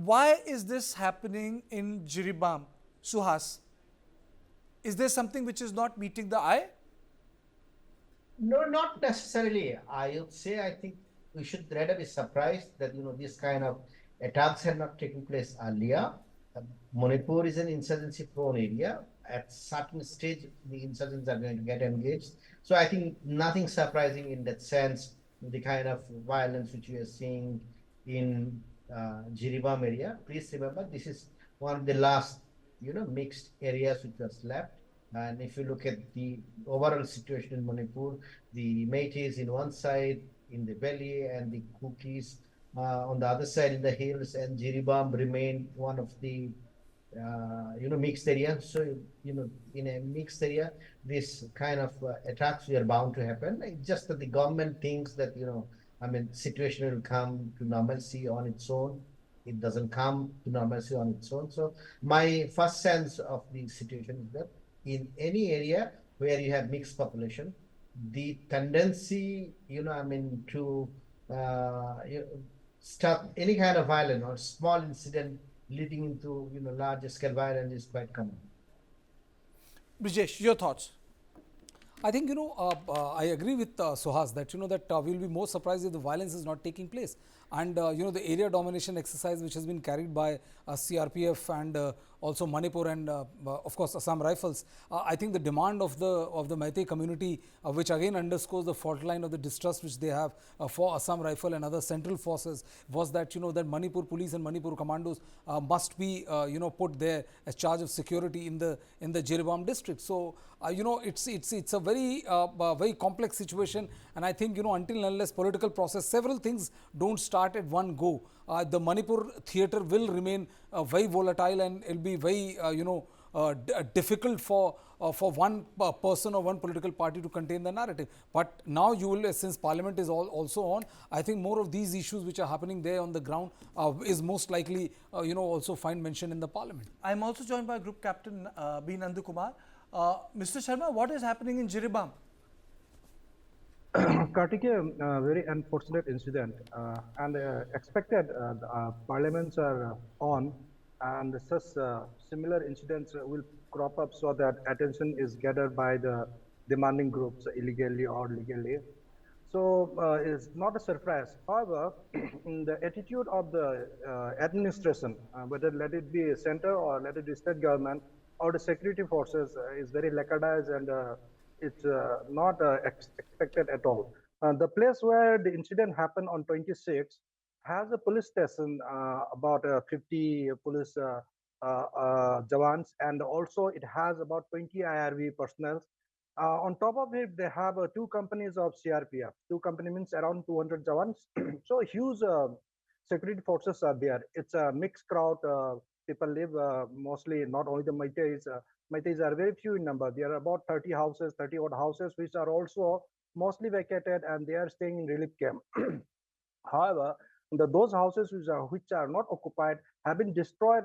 Why is this happening in Jiribam, Suhas? Is there something which is not meeting the eye? No, not necessarily. I would say I think we should rather be surprised that this kind of attacks had not taken place earlier. Uh, Manipur is an insurgency-prone area. At certain stage, the insurgents are going to get engaged. So I think nothing surprising in that sense. The kind of violence which we are seeing in Jiribam area. Please remember, this is one of the last, mixed areas which was left. And if you look at the overall situation in Manipur, the Meitei in one side in the valley and the Kukis on the other side in the hills, and Jiribam remained one of the mixed area. So in a mixed area, this kind of attacks are bound to happen. It's just that the government thinks that I mean, situation will come to normalcy on its own. It doesn't come to normalcy on its own. So my first sense of the situation is that in any area where you have mixed population, the tendency, I mean, to stop any kind of violence or small incident leading into, larger scale violence is quite common. Brijesh, your thoughts? I think I agree with Suhas that that we'll be more surprised if the violence is not taking place, and the area domination exercise which has been carried by CRPF and also Manipur and of course Assam Rifles. I think the demand of the Meitei community, which again underscores the fault line of the distrust which they have for Assam Rifle and other central forces, was that that Manipur police and Manipur commandos must be put there as charge of security in the Jiribam district. So it's a very complex situation, and I think until unless political process, several things don't start at one go. The Manipur theatre will remain very volatile, and it'll be very difficult for one person or one political party to contain the narrative. But now you will, since Parliament is also on, I think more of these issues which are happening there on the ground is most likely also find mention in the Parliament. I'm also joined by Group Captain B. Nandu Kumar. Mr. Sharma, what is happening in Jiribam? Kartikeya, very unfortunate incident and expected. Parliaments are on, and such similar incidents will crop up so that attention is gathered by the demanding groups illegally or legally. So it's not a surprise. However, the attitude of the administration, whether let it be center or let it be state government or the security forces, is very lackadaisical and it's not expected at all. The place where the incident happened on 26 has a police station, about 50 police jawans, and also it has about 20 IRV personnel. On top of it, they have two companies of CRPF. Two company means around 200 jawans. So huge security forces are there. It's a mixed crowd. People live mostly, not only the Meiteis. Meiteis are very few in number. There are about 30 houses, 30 odd houses, which are also mostly vacated, and they are staying in relief camp. However, those houses which are not occupied have been destroyed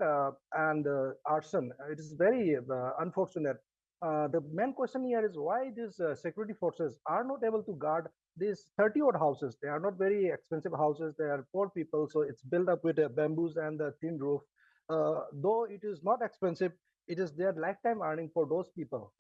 and arson. It is very unfortunate. The main question here is why these security forces are not able to guard these 30 odd houses. They are not very expensive houses. They are poor people, so it's built up with bamboos and a thin roof. Though it is not expensive, it is their lifetime earning for those people.